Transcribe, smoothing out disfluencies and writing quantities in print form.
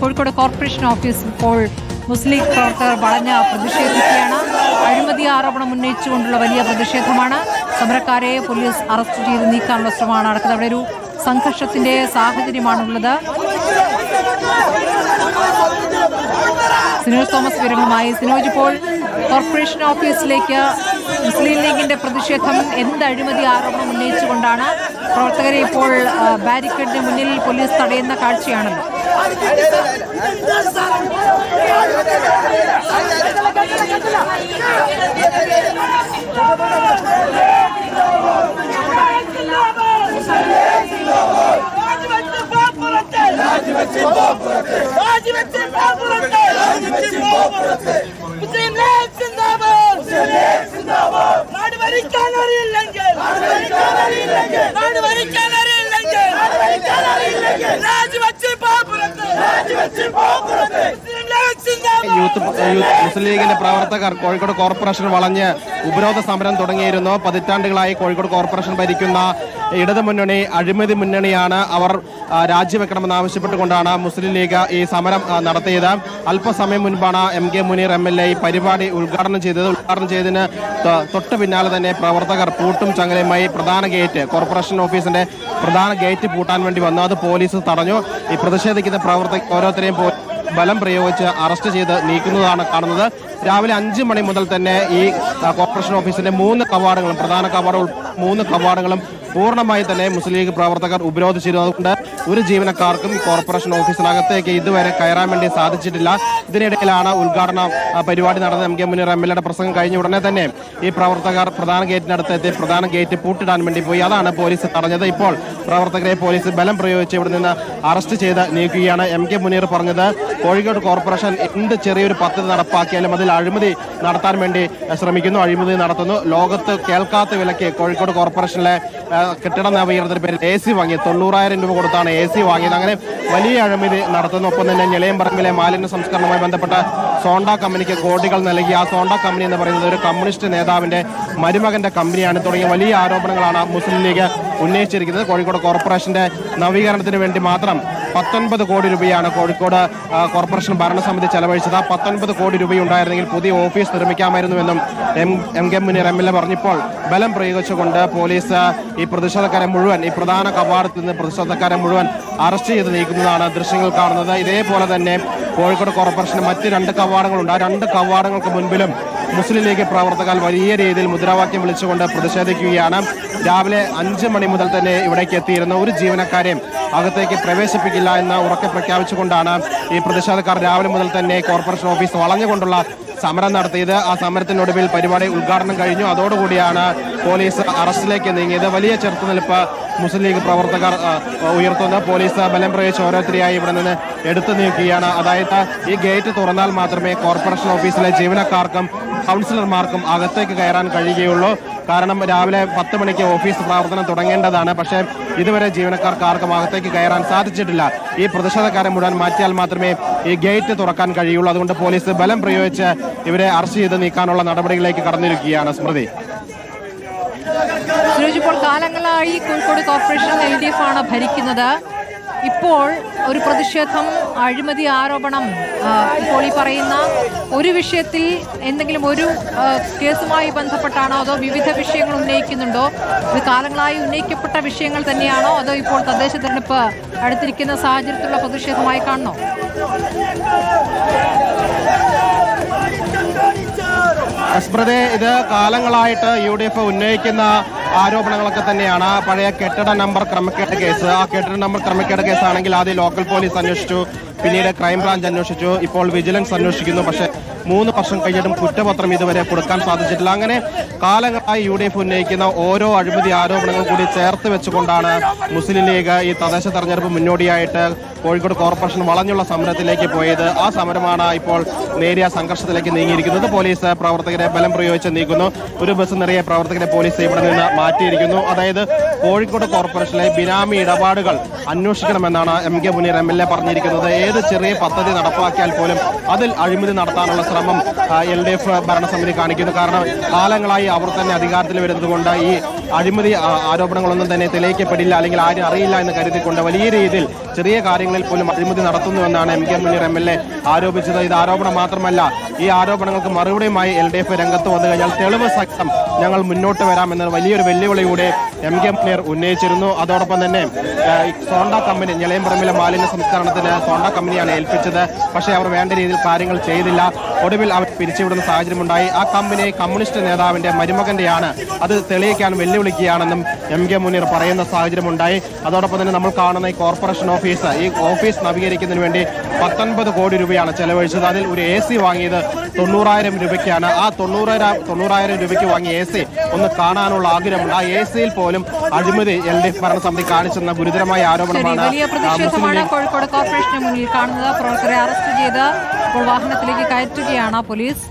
Kozhikode corporation office ഇപ്പോൾ മുസ്ലിം league പ്രവർത്തകർ വളഞ്ഞ് പ്രതിഷേധിക്കുകയാണ്. അഴിമതി ആരോപണം ഉന്നയിച്ചുകൊണ്ടുള്ള വലിയ പ്രതിഷേധമാണ്. സമരക്കാരെ പോലീസ് അറസ്റ്റ് ചെയ്ത് നീക്കാനുള്ള ശ്രമമാണ് നടക്കുന്നത്. അവിടെ ഒരു സംഘർഷത്തിന്റെ സാഹചര്യമാണുള്ളത്. സിനോജ് തോമസ് വിവരങ്ങളുമായി. സിനോജ്, ഇപ്പോൾ കോർപ്പറേഷൻ ഓഫീസിലേക്ക് മുസ്ലിം ലീഗിന്റെ പ്രതിഷേധം എന്ത് അഴിമതി ആരോപണം ഉന്നയിച്ചുകൊണ്ടാണ് പ്രവർത്തകരെ ഇപ്പോൾ ബാരിക്കേഡിന് മുന്നിൽ പോലീസ് തടയുന്ന കാഴ്ചയാണല്ലോ. മുസ്ലിം ലീഗിന്റെ പ്രവർത്തകർ കോഴിക്കോട് കോർപ്പറേഷൻ വളഞ്ഞ് ഉപരോധ സമരം തുടങ്ങിയിരുന്നു. പതിറ്റാണ്ടുകളായി കോഴിക്കോട് കോർപ്പറേഷൻ ഭരിക്കുന്ന ഇടതു മുന്നണി അഴിമതി മുന്നണിയാണ്. അവർ രാജിവെക്കണമെന്ന് ആവശ്യപ്പെട്ടുകൊണ്ടാണ് മുസ്ലിം ലീഗ് ഈ സമരം നടത്തിയത്. അല്പസമയം മുൻപാണ് MK മുനീർ MLA ഈ പരിപാടി ഉദ്ഘാടനം ചെയ്തത്. ഉദ്ഘാടനം ചെയ്തതിന് തൊട്ട് പിന്നാലെ തന്നെ പ്രവർത്തകർ പൂട്ടും ചങ്ങലയുമായി പ്രധാന ഗേറ്റ്, കോർപ്പറേഷൻ ഓഫീസിന്റെ പ്രധാന ഗേറ്റ് പൂട്ടാൻ വേണ്ടി വന്നു. അത് പോലീസ് തടഞ്ഞു. ഈ പ്രതിഷേധിക്കുന്ന പ്രവർത്തകർ ഓരോരുത്തരെയും ബലം പ്രയോഗിച്ച് അറസ്റ്റ് ചെയ്ത് നീക്കുന്നതാണ് കാണുന്നത്. രാവിലെ 5 മണി മുതൽ തന്നെ ഈ കോർപ്പറേഷൻ ഓഫീസിന്റെ 3 കവാടങ്ങളും പ്രധാന കവാടവും 3 കവാടങ്ങളും പൂർണ്ണമായി തന്നെ മുസ്ലിം ലീഗ് പ്രവർത്തകർ ഉപരോധിച്ചിരുന്നു. അതുകൊണ്ട് ഒരു ജീവനക്കാർക്കും ഈ കോർപ്പറേഷൻ ഓഫീസിനകത്തേക്ക് ഇതുവരെ കയറാൻ വേണ്ടി സാധിച്ചിട്ടില്ല. ഇതിനിടയിലാണ് ഉദ്ഘാടന പരിപാടി നടന്നത്. MK മുനീർ MLAയുടെ പ്രസംഗം കഴിഞ്ഞ ഉടനെ തന്നെ ഈ പ്രവർത്തകർ പ്രധാന ഗേറ്റിനടുത്ത് എത്തി പ്രധാന ഗേറ്റ് പൂട്ടിടാൻ വേണ്ടി പോയി. അതാണ് പോലീസ് തടഞ്ഞത്. ഇപ്പോൾ പ്രവർത്തകരെ പോലീസ് ബലം പ്രയോഗിച്ച് ഇവിടെ നിന്ന് അറസ്റ്റ് ചെയ്ത് നീക്കുകയാണ്. MK മുനീർ പറഞ്ഞത് കോഴിക്കോട് കോർപ്പറേഷൻ എന്ത് ചെറിയൊരു പദ്ധതി നടപ്പാക്കിയാലും അതിൽ അഴിമതി നടത്താൻ വേണ്ടി ശ്രമിക്കുന്നു, അഴിമതി നടത്തുന്നു. ലോകത്ത് കേൾക്കാത്ത വിലയ്ക്ക് കോഴിക്കോട് കോർപ്പറേഷനിലെ കെട്ടിട നവീകരണത്തിന് പേരിൽ AC വാങ്ങി 90,000 രൂപ കൊടുത്താണ് AC വാങ്ങിയത്. അങ്ങനെ വലിയ അഴിമതി നടത്തുന്നു. ഒപ്പം തന്നെ ഞെളിയമ്പറമ്പിലെ മാലിന്യ സംസ്കരണവുമായി ബന്ധപ്പെട്ട സോണ്ട കമ്പനിക്ക് കോടികൾ നൽകി. ആ സോണ്ട കമ്പനി എന്ന് പറയുന്നത് ഒരു കമ്മ്യൂണിസ്റ്റ് നേതാവിന്റെ മരുമകന്റെ കമ്പനിയാണ്. തുടങ്ങിയ വലിയ ആരോപണങ്ങളാണ് മുസ്ലിം ലീഗ് ഉന്നയിച്ചിരിക്കുന്നത്. കോഴിക്കോട് കോർപ്പറേഷന്റെ നവീകരണത്തിന് വേണ്ടി മാത്രം 19 കോടി രൂപയാണ് കോഴിക്കോട് കോർപ്പറേഷൻ ഭരണസമിതി ചെലവഴിച്ചത്. 19 കോടി രൂപയുണ്ടായിരുന്നെങ്കിൽ പുതിയ ഓഫീസ് നിർമ്മിക്കാമായിരുന്നുവെന്നും MK മുനീർ MLA പറഞ്ഞപ്പോൾ ബലം പ്രയോഗിച്ചുകൊണ്ട് പോലീസ് ഈ പ്രതിഷേധക്കാരെ മുഴുവൻ ഈ പ്രധാന കവാടത്തിൽ നിന്ന് പ്രതിഷേധക്കാരെ മുഴുവൻ അറസ്റ്റ് ചെയ്ത് നീക്കുന്നതാണ് ദൃശ്യങ്ങൾ കാണുന്നത്. ഇതേപോലെ തന്നെ കോഴിക്കോട് കോർപ്പറേഷന് മറ്റ് 2 കവാടങ്ങളുണ്ട്. ആ 2 കവാടങ്ങൾക്ക് മുൻപിലും മുസ്ലിം ലീഗ് പ്രവർത്തകർ വലിയ രീതിയിൽ മുദ്രാവാക്യം വിളിച്ചുകൊണ്ട് പ്രതിഷേധിക്കുകയാണ്. രാവിലെ 5 മണി മുതൽ തന്നെ ഇവിടേക്ക് എത്തിയിരുന്ന ഒരു ജീവനക്കാരെയും അകത്തേക്ക് പ്രവേശിപ്പിക്കില്ല എന്ന് ഉറക്കെ പ്രഖ്യാപിച്ചുകൊണ്ടാണ് ഈ പ്രതിഷേധക്കാർ രാവിലെ മുതൽ തന്നെ കോർപ്പറേഷൻ ഓഫീസ് വളഞ്ഞുകൊണ്ടുള്ള സമരം നടത്തിയത്. ആ സമരത്തിനൊടുവിൽ പരിപാടി ഉദ്ഘാടനം കഴിഞ്ഞു. അതോടുകൂടിയാണ് പോലീസ് അറസ്റ്റിലേക്ക് നീങ്ങിയത്. വലിയ ചെറുത്തുനിൽപ്പ് മുസ്ലിം ലീഗ് പ്രവർത്തകർ ഉയർത്തുന്ന പോലീസ് ബലം പ്രയോഗിച്ച് ഓരോരുത്തരെയായി ഇവിടെ നിന്ന് എടുത്തു നീക്കുകയാണ്. അതായത് ഈ ഗേറ്റ് തുറന്നാൽ മാത്രമേ കോർപ്പറേഷൻ ഓഫീസിലെ ജീവനക്കാർക്കും കൗൺസിലർമാർക്കും അകത്തേക്ക് കയറാൻ കഴിയുകയുള്ളൂ. കാരണം രാവിലെ 10 മണിക്ക് ഓഫീസ് പ്രവർത്തനം തുടങ്ങേണ്ടതാണ്. പക്ഷേ ഇതുവരെ ജീവനക്കാർക്ക് ആർക്കും അകത്തേക്ക് കയറാൻ സാധിച്ചിട്ടില്ല. ഈ പ്രതിഷേധക്കാരെ മുഴുവൻ മാറ്റിയാൽ മാത്രമേ ഈ ഗേറ്റ് തുറക്കാൻ കഴിയുള്ളൂ. അതുകൊണ്ട് പോലീസ് ബലം പ്രയോഗിച്ച് ഇവരെ അറസ്റ്റ് ചെയ്ത് നീക്കാനുള്ള നടപടികളിലേക്ക് കടന്നിരിക്കുകയാണ്. സ്മൃതി, ഇപ്പോൾ കാലങ്ങളായി കോഴിക്കോട് കോർപ്പറേഷൻ LDF ആണ് ഭരിക്കുന്നത്. ഇപ്പോൾ ഒരു പ്രതിഷേധം, അഴിമതി ആരോപണം, ഇപ്പോൾ ഈ പറയുന്ന ഒരു വിഷയത്തിൽ എന്തെങ്കിലും ഒരു കേസുമായി ബന്ധപ്പെട്ടാണോ അതോ വിവിധ വിഷയങ്ങൾ ഉന്നയിക്കുന്നുണ്ടോ? ഇത് കാലങ്ങളായി ഉന്നയിക്കപ്പെട്ട വിഷയങ്ങൾ തന്നെയാണോ അതോ ഇപ്പോൾ തദ്ദേശ തെരഞ്ഞെടുപ്പ് അടുത്തിരിക്കുന്ന സാഹചര്യത്തിലുള്ള പ്രതിഷേധമായി കാണണോ? സ്മൃതി, ഇത് കാലങ്ങളായിട്ട് UDF ഉന്നയിക്കുന്ന ആരോപണങ്ങളൊക്കെ തന്നെയാണ്. പഴയ കെട്ടിട നമ്പർ ക്രമക്കേട് കേസ്, ആ കെട്ടിട നമ്പർ ക്രമക്കേട് കേസാണെങ്കിൽ ആദ്യം ലോക്കൽ പോലീസ് അന്വേഷിച്ചു, പിന്നീട് ക്രൈംബ്രാഞ്ച് അന്വേഷിച്ചു, ഇപ്പോൾ വിജിലൻസ് അന്വേഷിക്കുന്നു. പക്ഷേ 3 വർഷം കഴിഞ്ഞിട്ടും കുറ്റപത്രം ഇതുവരെ കൊടുക്കാൻ സാധിച്ചിട്ടില്ല. അങ്ങനെ കാലങ്ങളായി UDF ഉന്നയിക്കുന്ന ഓരോ അഴിമതി ആരോപണങ്ങൾ കൂടി ചേർത്ത് വെച്ചുകൊണ്ടാണ് മുസ്ലിം ലീഗ് ഈ തദ്ദേശ തെരഞ്ഞെടുപ്പ് മുന്നോടിയായിട്ട് കോഴിക്കോട് കോർപ്പറേഷൻ വളഞ്ഞുള്ള സമരത്തിലേക്ക് പോയത്. ആ സമരമാണ് ഇപ്പോൾ നേരിയ സംഘർഷത്തിലേക്ക് നീങ്ങിയിരിക്കുന്നത്. പോലീസ് പ്രവർത്തകരെ ബലം പ്രയോഗിച്ച് നീക്കുന്നു. ഒരു ബസ് നിറയെ പ്രവർത്തകരെ പോലീസ് ഇവിടെ നിന്ന് മാറ്റിയിരിക്കുന്നു. അതായത് കോഴിക്കോട് കോർപ്പറേഷനിലെ ബിനാമി ഇടപാടുകൾ അന്വേഷിക്കണമെന്നാണ് MK മുനീർ MLA പറഞ്ഞിരിക്കുന്നത്. ഏത് ചെറിയ പദ്ധതി നടപ്പാക്കിയാൽ പോലും അതിൽ അഴിമതി നടത്താനുള്ള ശ്രമം LDF ഭരണസമിതി കാണിക്കുന്നു. കാരണം കാലങ്ങളായി അവർ തന്നെ അധികാരത്തിൽ വരുന്നത് കൊണ്ട് ഈ അഴിമതി ആരോപണങ്ങളൊന്നും തന്നെ തെളിയിക്കപ്പെടില്ല, അല്ലെങ്കിൽ ആരും അറിയില്ല എന്ന് കരുതിക്കൊണ്ട് വലിയ രീതിയിൽ ചെറിയ കാര്യങ്ങളിൽ പോലും അഴിമതി നടത്തുന്നുവെന്നാണ് എം കെ മുനീർ MLA ആരോപിച്ചത്. ഇത് ആരോപണം മാത്രമല്ല, ഈ ആരോപണങ്ങൾക്ക് മറുപടിയുമായി LDF രംഗത്ത് വന്നു കഴിഞ്ഞാൽ തെളിവ് സഹിതം ഞങ്ങൾ മുന്നോട്ട് വരാമെന്ന വലിയൊരു വെല്ലുവിളിയൂടെ എം കെ മുനീർ ഉന്നയിച്ചിരുന്നു. അതോടൊപ്പം തന്നെ സോണ്ട കമ്പനി ഞെളയമ്പറമ്പിലെ മാലിന്യ സംസ്കരണത്തിന് സോണ്ട കമ്പനിയാണ് ഏൽപ്പിച്ചത്. പക്ഷേ അവർ വേണ്ട രീതിയിൽ കാര്യങ്ങൾ ചെയ്തില്ല. ഒടുവിൽ അവർ പിരിച്ചുവിടുന്ന സാഹചര്യമുണ്ടായി. ആ കമ്പനി കമ്മ്യൂണിസ്റ്റ് നേതാവിന്റെ മരുമകന്റെയാണ്, അത് തെളിയിക്കാൻ വെല്ലുവിളിക്കുകയാണെന്നും എം കെ മുനീർ പറയുന്ന സാഹചര്യമുണ്ടായി. അതോടൊപ്പം തന്നെ നമ്മൾ കാണുന്ന ഈ കോർപ്പറേഷൻ ഓഫീസ്, ഈ ഓഫീസ് നവീകരിക്കുന്നതിന് വേണ്ടി 19 കോടി രൂപയാണ് ചെലവഴിച്ചത്. അതിൽ ഒരു AC വാങ്ങിയത് 90,000 രൂപയ്ക്കാണ്. ആ 90,000 രൂപയ്ക്ക് വാങ്ങിയ AC ഒന്ന് കാണാനുള്ള ആഗ്രഹമുണ്ട്. ആ ACയിൽ പോലും അഴിമതി LDF ഭരണസമിതി കാണിച്ചെന്ന ഗുരുതരമായ ആരോപണമാണ്. വലിയ പ്രതിഷേധമാണ് കോഴിക്കോട് കോർപ്പറേഷന് മുന്നിൽ കാണുന്നത്. പ്രവർത്തകരെ അറസ്റ്റ് ചെയ്ത് ഇപ്പോൾ വാഹനത്തിലേക്ക് കയറ്റുകയാണ് പോലീസ്.